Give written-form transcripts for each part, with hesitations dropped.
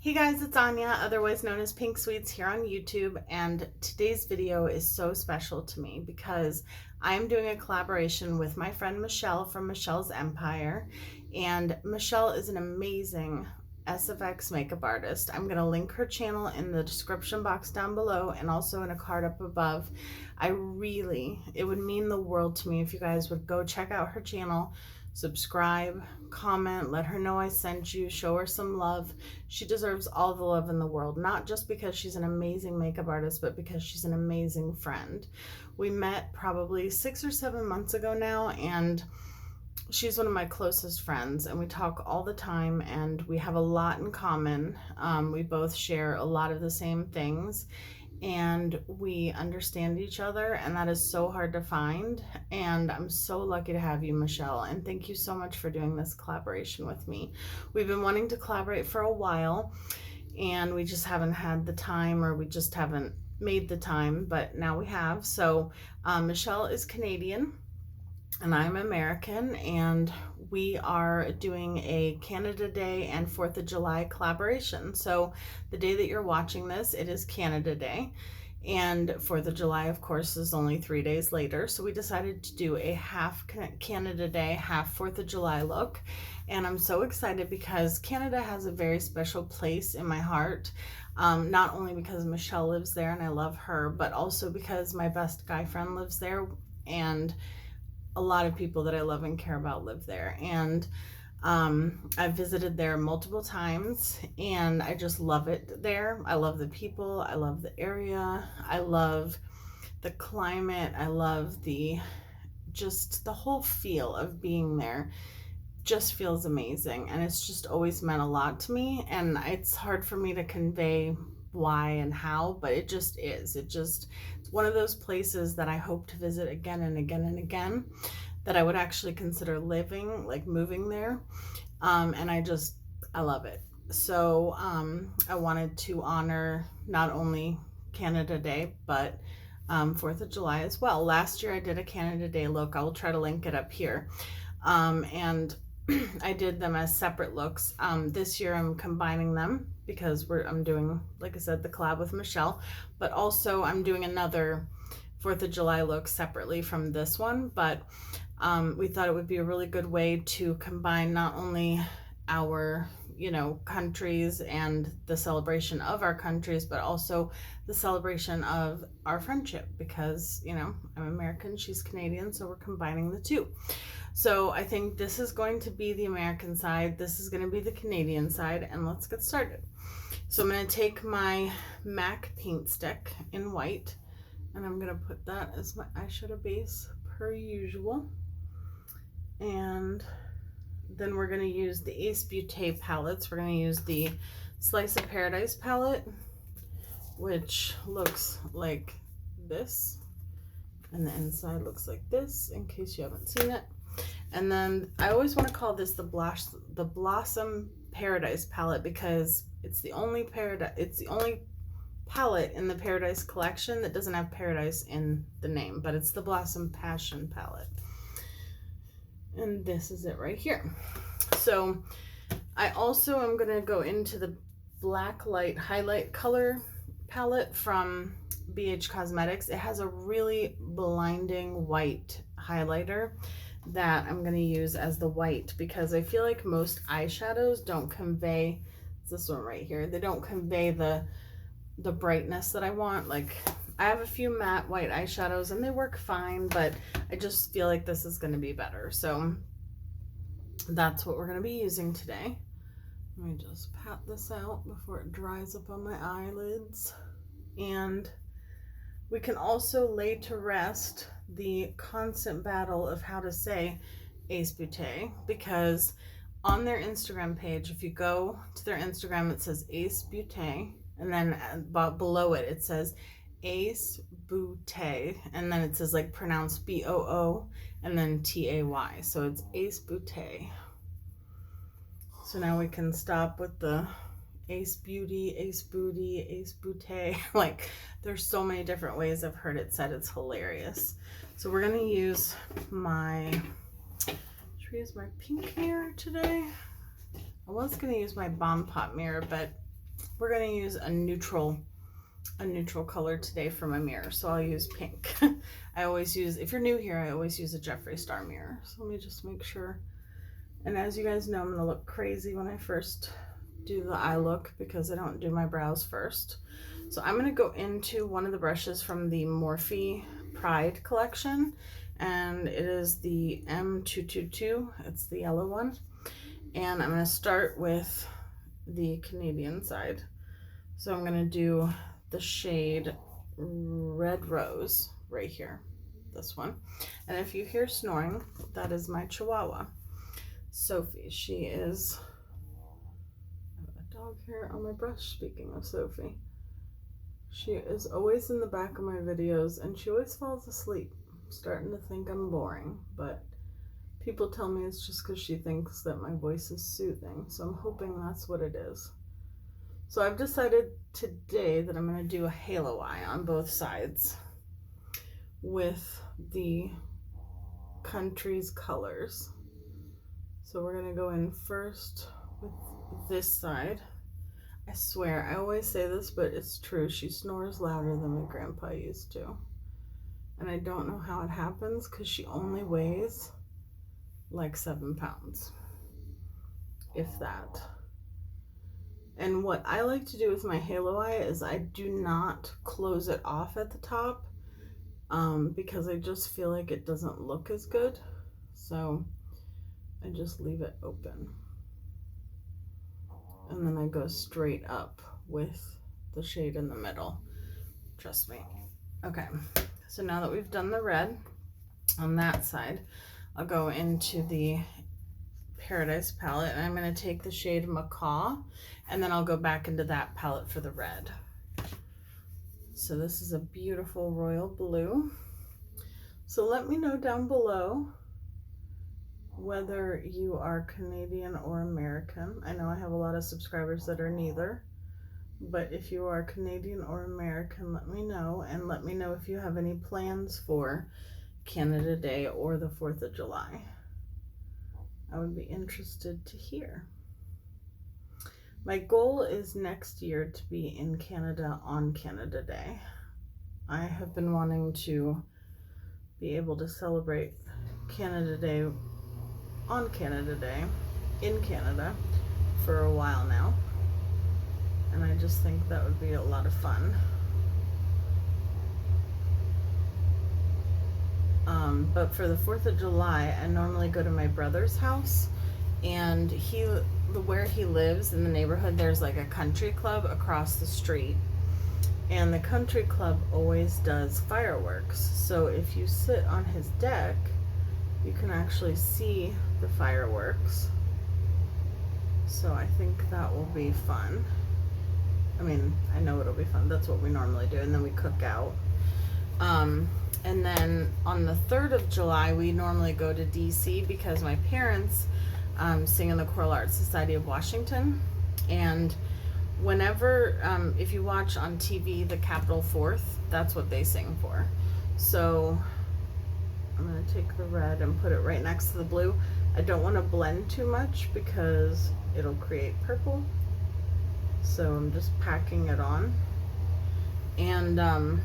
Hey guys, it's Anya, otherwise known as Pink Sweets here on YouTube, and today's video is so special to me because I'm doing a collaboration with my friend Michelle from Michelle's Empire, and Michelle is an amazing SFX makeup artist. I'm going to link her channel in the description box down below and also in a card up above. It would mean the world to me if you guys would go check out her channel, subscribe, comment, let her know I sent you, show her some love. She deserves all the love in the world, not just because she's an amazing makeup artist, but because she's an amazing friend. We met probably 6 or 7 months ago now, and she's one of my closest friends, and we talk all the time, and we have a lot in common. We both share a lot of the same things, and we understand each other, and that is so hard to find. And I'm so lucky to have you, Michelle, and thank you so much for doing this collaboration with me. We've been wanting to collaborate for a while, and we just haven't had the time, or we just haven't made the time, but now we have. So Michelle is Canadian and I'm American, and we are doing a Canada Day and 4th of July collaboration. So the day that you're watching this, it is Canada Day, and 4th of July, of course, is only 3 days later. So we decided to do a half Canada Day, half 4th of July look. And I'm so excited because Canada has a very special place in my heart. Not only because Michelle lives there and I love her, but also because my best guy friend lives there, and a lot of people that I love and care about live there. And I've visited there multiple times, and I just love it there. I love the people, I love the area, I love the climate, I love just the whole feel of being there. Just feels amazing, and it's just always meant a lot to me, and it's hard for me to convey why and how, but it just is. It's one of those places that I hope to visit again and again and again, that I would actually consider living, like moving there. And I love it. So I wanted to honor not only Canada Day, but 4th of July as well. Last year I did a Canada Day look. I will try to link it up here. And I did them as separate looks. This year I'm combining them because I'm doing, like I said, the collab with Michelle, but also I'm doing another 4th of July look separately from this one. But we thought it would be a really good way to combine not only our, countries and the celebration of our countries, but also the celebration of our friendship, because, I'm American, she's Canadian, so we're combining the two. So I think this is going to be the American side, this is going to be the Canadian side, and let's get started. So I'm going to take my MAC paint stick in white, and I'm going to put that as my eyeshadow base per usual. And then we're going to use the Ace Beauté palettes. We're going to use the Slice of Paradise palette, which looks like this, and the inside looks like this, in case you haven't seen it. And then I always want to call this the Blossom Paradise palette, because it's the only palette in the Paradise collection that doesn't have paradise in the name, but it's the Blossom Passion palette. And this is it right here. So I also am going to go into the Black Light Highlight Color palette from BH Cosmetics. It has a really blinding white highlighter that I'm going to use as the white, because I feel like most eyeshadows don't convey, it's this one right here, they don't convey the brightness that I want. Like, I have a few matte white eyeshadows and they work fine, but I just feel like this is going to be better. So that's what we're going to be using today. Let me just pat this out before it dries up on my eyelids. And we can also lay to rest the constant battle of how to say Ace Beauté, because on their Instagram page, if you go to their Instagram, it says Ace Beauté, and then below it, it says Ace Beauté, and then it says like pronounced B-O-O and then T-A-Y. So it's Ace Beauté. So now we can stop with the Ace Beauty, Ace Booty, Ace Beauté. Like, there's so many different ways I've heard it said. It's hilarious. So we're going to use should we use my pink mirror today? I was going to use my Bomb Pot mirror, but we're going to use a neutral color today for my mirror. So I'll use pink. I always use, if you're new here, I always use a Jeffree Star mirror. So let me just make sure. And as you guys know, I'm going to look crazy when I first do the eye look because I don't do my brows first. So I'm going to go into one of the brushes from the Morphe Pride collection, and it is the M222. It's the yellow one. And I'm going to start with the Canadian side. So I'm going to do the shade Red Rose right here, this one. And if you hear snoring, that is my Chihuahua, Sophie. She is, I have a dog hair on my brush, speaking of Sophie. She is always in the back of my videos and she always falls asleep. I'm starting to think I'm boring, but people tell me it's just because she thinks that my voice is soothing. So I'm hoping that's what it is. So I've decided today that I'm going to do a halo eye on both sides with the country's colors. So we're going to go in first with this side. I swear, I always say this, but it's true. She snores louder than my grandpa used to. And I don't know how it happens because she only weighs like 7 pounds, if that. And what I like to do with my halo eye is I do not close it off at the top because I just feel like it doesn't look as good. So I just leave it open. And then I go straight up with the shade in the middle. Trust me. Okay, so now that we've done the red on that side, I'll go into the Paradise palette, and I'm going to take the shade Macaw, and then I'll go back into that palette for the red. So this is a beautiful royal blue. So let me know down below whether you are Canadian or American. I know I have a lot of subscribers that are neither, but if you are Canadian or American, let me know, and let me know if you have any plans for Canada Day or the 4th of July. I would be interested to hear. My goal is next year to be in Canada on Canada Day. I have been wanting to be able to celebrate Canada Day on Canada Day in Canada for a while now. And I just think that would be a lot of fun. But for the 4th of July, I normally go to my brother's house, and where he lives in the neighborhood, there's like a country club across the street, and the country club always does fireworks. So if you sit on his deck, you can actually see the fireworks. So I think that will be fun. I mean, I know it'll be fun. That's what we normally do, and then we cook out. And then on the 3rd of July, we normally go to DC because my parents sing in the Choral Arts Society of Washington. And whenever, if you watch on TV, the Capitol 4th, that's what they sing for. So I'm going to take the red and put it right next to the blue. I don't want to blend too much because it'll create purple. So I'm just packing it on. And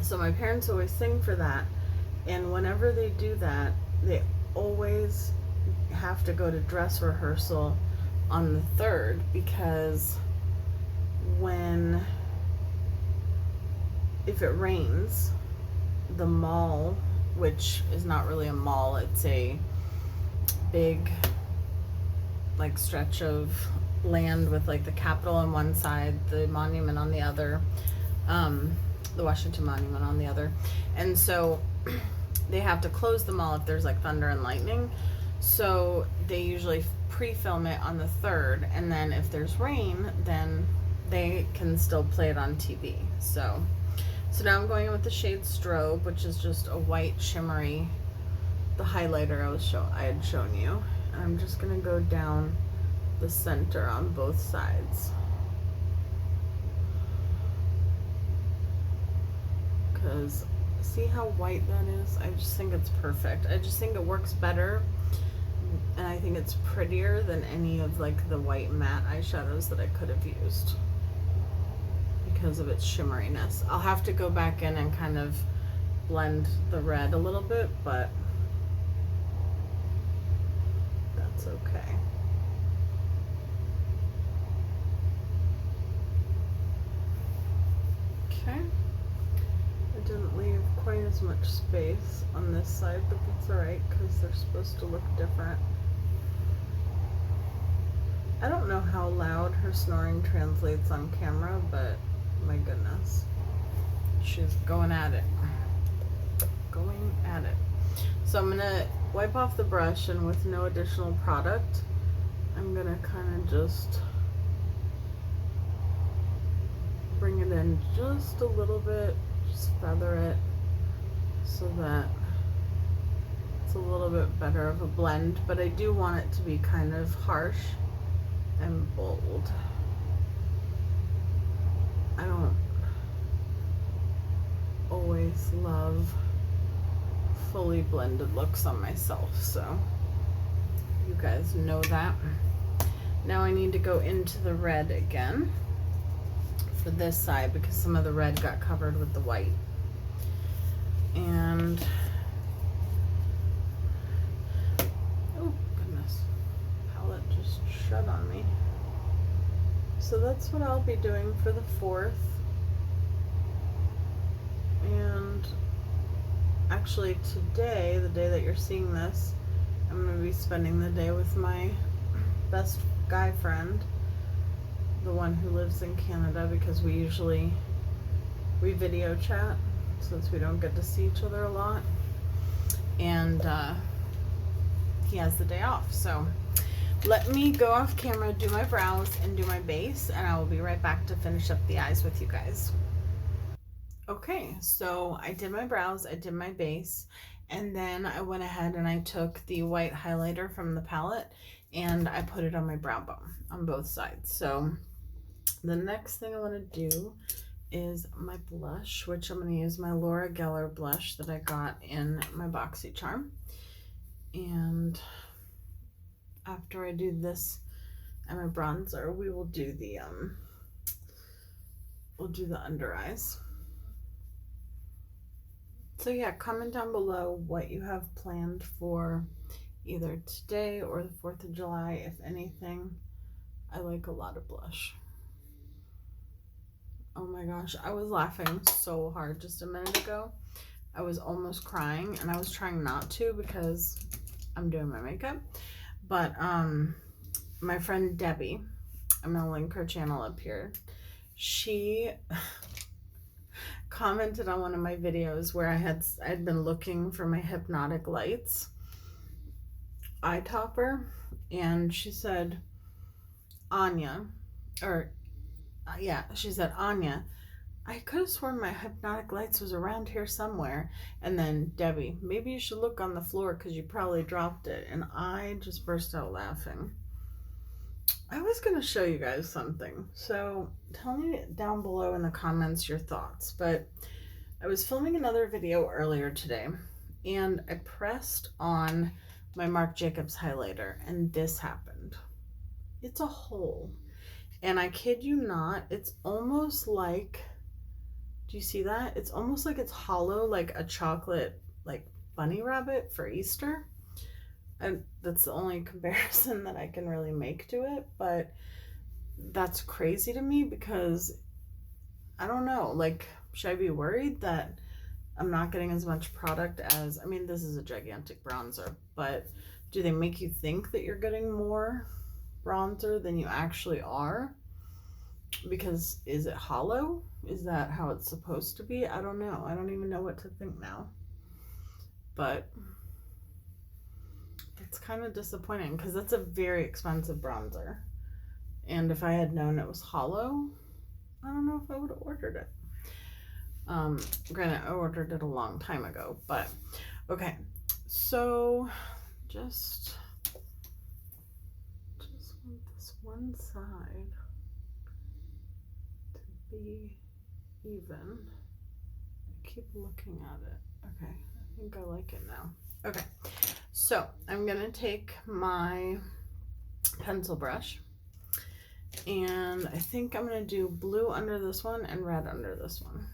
so my parents always sing for that, and whenever they do that, they always have to go to dress rehearsal on the 3rd, because if it rains, the mall, which is not really a mall, it's a big like stretch of land with like the Capitol on one side, the monument on the other, the Washington Monument on the other, and so they have to close the mall if there's like thunder and lightning. So they usually pre-film it on the 3rd, and then if there's rain, then they can still play it on TV. So now I'm going in with the shade Strobe, which is just a white shimmery, the highlighter I had shown you. And I'm just gonna go down the center on both sides. Because see how white that is? I just think it's perfect. I just think it works better And I think it's prettier than any of like the white matte eyeshadows that I could have used because of its shimmeriness. I'll have to go back in and kind of blend the red a little bit, but that's okay. Okay. I didn't leave quite as much space on this side, but that's alright because they're supposed to look different. I don't know how loud her snoring translates on camera, but my goodness. She's going at it. Going at it. So I'm gonna wipe off the brush, and with no additional product, I'm gonna kind of just bring it in just a little bit, just feather it so that it's a little bit better of a blend, but I do want it to be kind of harsh and bold. I don't always love fully blended looks on myself, so you guys know that. Now I need to go into the red again for this side because some of the red got covered with the white. And oh goodness, palette just shut on me. So that's what I'll be doing for the 4th. And actually today, the day that you're seeing this, I'm going to be spending the day with my best guy friend, the one who lives in Canada, because we video chat since we don't get to see each other a lot, and he has the day off. So let me go off camera, do my brows and do my base, and I will be right back to finish up the eyes with you guys. Okay, so I did my brows, I did my base, and then I went ahead and I took the white highlighter from the palette and I put it on my brow bone on both sides. So the next thing I want to do is my blush, which I'm going to use my Laura Geller blush that I got in my BoxyCharm. And after I do this and my bronzer, we will do the under eyes. So yeah, comment down below what you have planned for either today or the 4th of July, if anything. I like a lot of blush. Oh my gosh, I was laughing so hard just a minute ago. I was almost crying, and I was trying not to because I'm doing my makeup. But my friend Debbie, I'm gonna link her channel up here. She commented on one of my videos where I'd been looking for my Hypnotic Lights eye topper, and she said, Anya, or she said, Anya, I could have sworn my Hypnotic Lights was around here somewhere. And then Debbie, maybe you should look on the floor because you probably dropped it. And I just burst out laughing. I was going to show you guys something, so tell me down below in the comments your thoughts. But I was filming another video earlier today, and I pressed on my Marc Jacobs highlighter, and this happened. It's a hole, and I kid you not, it's almost like, do you see that? It's almost like it's hollow, like a chocolate like bunny rabbit for Easter. And that's the only comparison that I can really make to it, but that's crazy to me because I don't know, like, should I be worried that I'm not getting as much product as, I mean, this is a gigantic bronzer, but do they make you think that you're getting more bronzer than you actually are? Because is it hollow? Is that how it's supposed to be? I don't know. I don't even know what to think now. But it's kind of disappointing because that's a very expensive bronzer. And if I had known it was hollow, I don't know if I would have ordered it. Granted, I ordered it a long time ago, but okay. So just want this one side to be even. I keep looking at it. Okay, I think I like it now. Okay, So I'm gonna take my pencil brush, and I think I'm gonna do blue under this one and red under this one.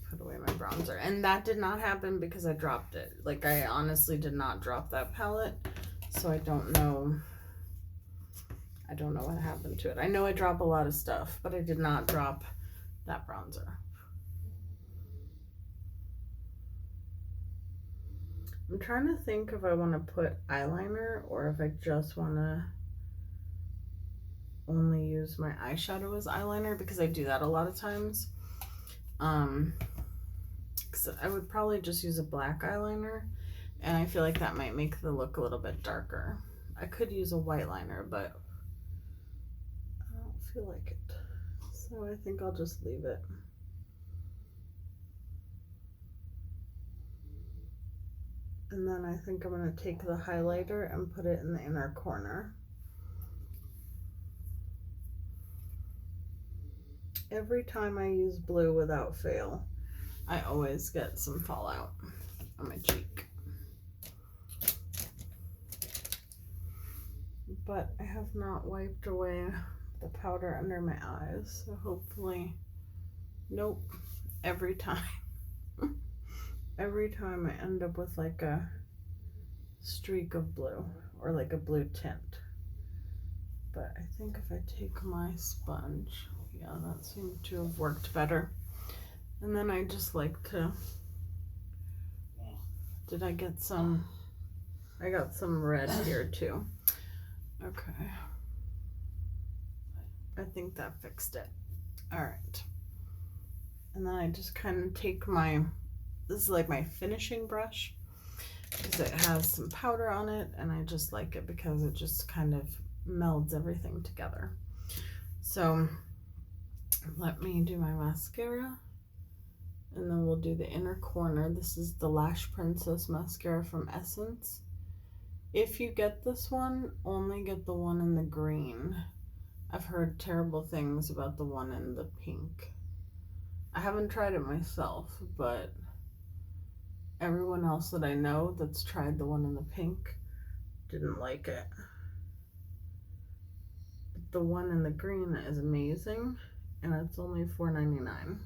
Put away my bronzer. And that did not happen because I dropped it. Like, I honestly did not drop that palette, so I don't know what happened to it. I know I drop a lot of stuff, but I did not drop that bronzer. I'm trying to think if I want to put eyeliner or if I just want to only use my eyeshadow as eyeliner, because I do that a lot of times. Cause I would probably just use a black eyeliner, and I feel like that might make the look a little bit darker. I could use a white liner, but I don't feel like it. So I think I'll just leave it. And then I think I'm going to take the highlighter and put it in the inner corner. Every time I use blue without fail, I always get some fallout on my cheek. But I have not wiped away the powder under my eyes, so hopefully, nope, every time. Every time I end up with like a streak of blue or like a blue tint. But I think if I take my sponge, yeah, that seemed to have worked better. And then I just like to, did I get some, I got some red here too. Okay. I think that fixed it. All right. And then I just kind of take my, this is like my finishing brush, because it has some powder on it, and I just like it because it just kind of melds everything together. So let me do my mascara, and then we'll do the inner corner. This is the Lash Princess mascara from Essence. If you get this one, only get the one in the green. I've heard terrible things about the one in the pink. I haven't tried it myself, but everyone else that I know that's tried the one in the pink didn't like it. But the one in the green is amazing, and it's only $4.99.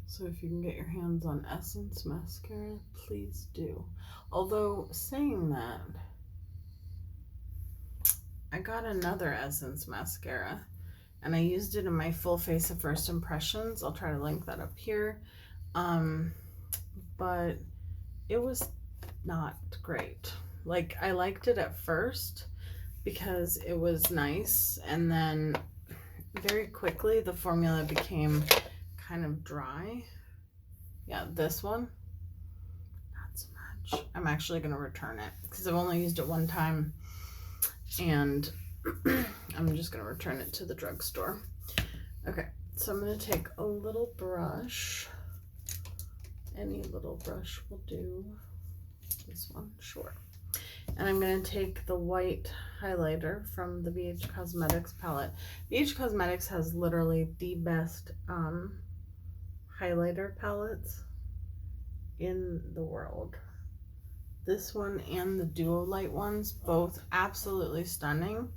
So if you can get your hands on Essence mascara, please do. Although, saying that, I got another Essence mascara, and I used it in my full face of first impressions. I'll try to link that up here. But it was not great. Like, I liked it at first because it was nice, and then very quickly the formula became kind of dry. Yeah, this one, not so much. I'm actually going to return it because I've only used it one time, and I'm just going to return it to the drugstore. Okay, so I'm going to take a little brush. Any little brush will do. This one, sure. And I'm going to take the white highlighter from the BH Cosmetics palette. BH Cosmetics has literally the best highlighter palettes in the world. This one and the Duo Light ones, both absolutely stunning.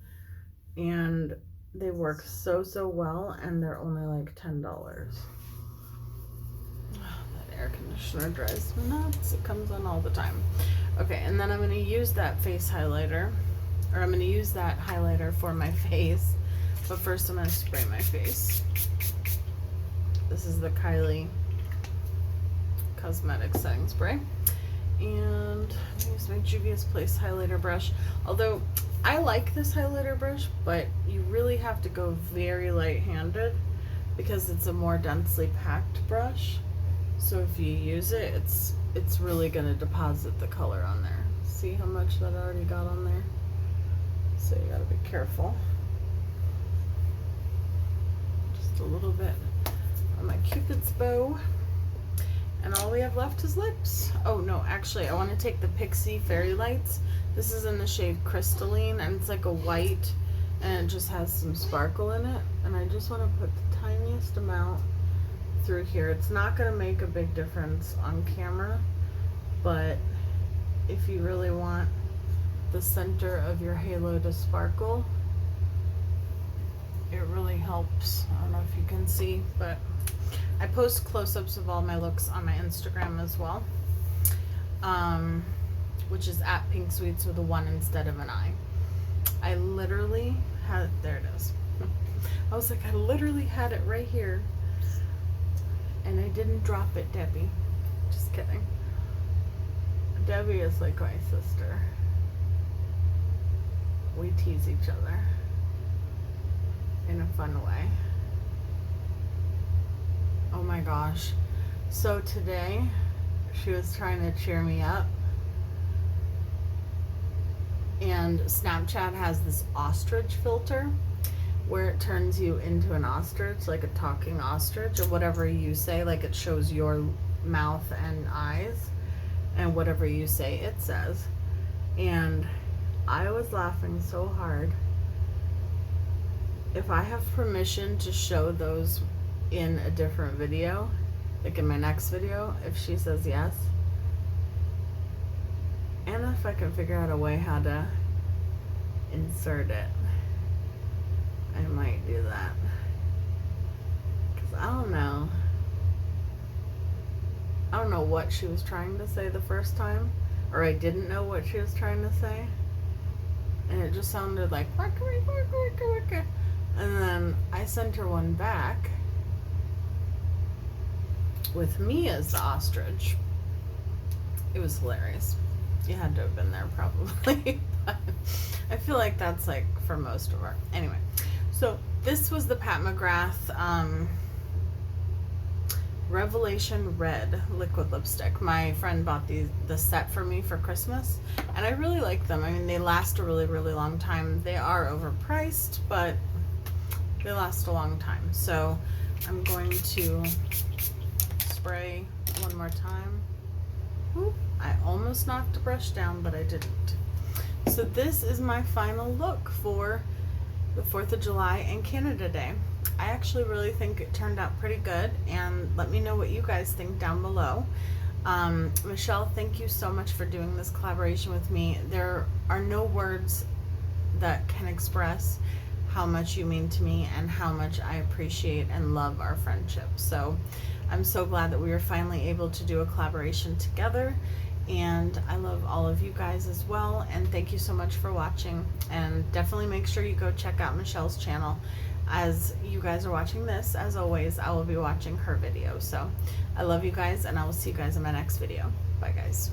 And they work so well, and they're only like $10. Air conditioner drives me nuts. It comes on all the time. Okay, and then I'm going to use that face highlighter, or I'm going to use that highlighter for my face, but first I'm going to spray my face. This is the Kylie Cosmetics setting spray, and I use my Juvia's Place highlighter brush. Although I like this highlighter brush, but you really have to go very light-handed because it's a more densely packed brush. So if you use it, it's really going to deposit the color on there. See how much that already got on there? So you got to be careful. Just a little bit on my Cupid's bow. And all we have left is lips. Oh no, actually I want to take the Pixie Fairy Lights. This is in the shade Crystalline, and it's like a white, and it just has some sparkle in it. And I just want to put the tiniest amount through here. It's not going to make a big difference on camera, but if you really want the center of your halo to sparkle. It really helps. I don't know if you can see, but I post close-ups of all my looks on my Instagram as well, which is at Pink Sweets with a 1 instead of an I. I literally had, there it is. I was like, I literally had it right here, and I didn't drop it, Debbie. Just kidding. Debbie is like my sister. We tease each other in a fun way. Oh my gosh. So today, she was trying to cheer me up. And Snapchat has this ostrich filter where it turns you into an ostrich, like a talking ostrich, or whatever you say, like it shows your mouth and eyes, and whatever you say, it says. And I was laughing so hard. If I have permission to show those in a different video, like in my next video, if she says yes, and if I can figure out a way how to insert it, I might do that. Because I don't know what she was trying to say the first time, or I didn't know what she was trying to say, and it just sounded like waka, waka, waka, waka, waka. And then I sent her one back with me as the ostrich. It was hilarious. You had to have been there probably. But I feel like that's like for most of our, anyway. So this was the Pat McGrath Revelation Red liquid lipstick. My friend bought the set for me for Christmas, and I really like them. I mean, they last a really, really long time. They are overpriced, but they last a long time. So I'm going to spray one more time. Whoop. I almost knocked the brush down, but I didn't. So this is my final look for the 4th of July and Canada Day. I actually really think it turned out pretty good, and let me know what you guys think down below. Michelle, thank you so much for doing this collaboration with me. There are no words that can express how much you mean to me and how much I appreciate and love our friendship. So I'm so glad that we were finally able to do a collaboration together, and I love all of you guys as well, and thank you so much for watching. And definitely make sure you go check out Michelle's channel. As you guys are watching this, as always, I will be watching her video. So I love you guys, and I will see you guys in my next video. Bye guys.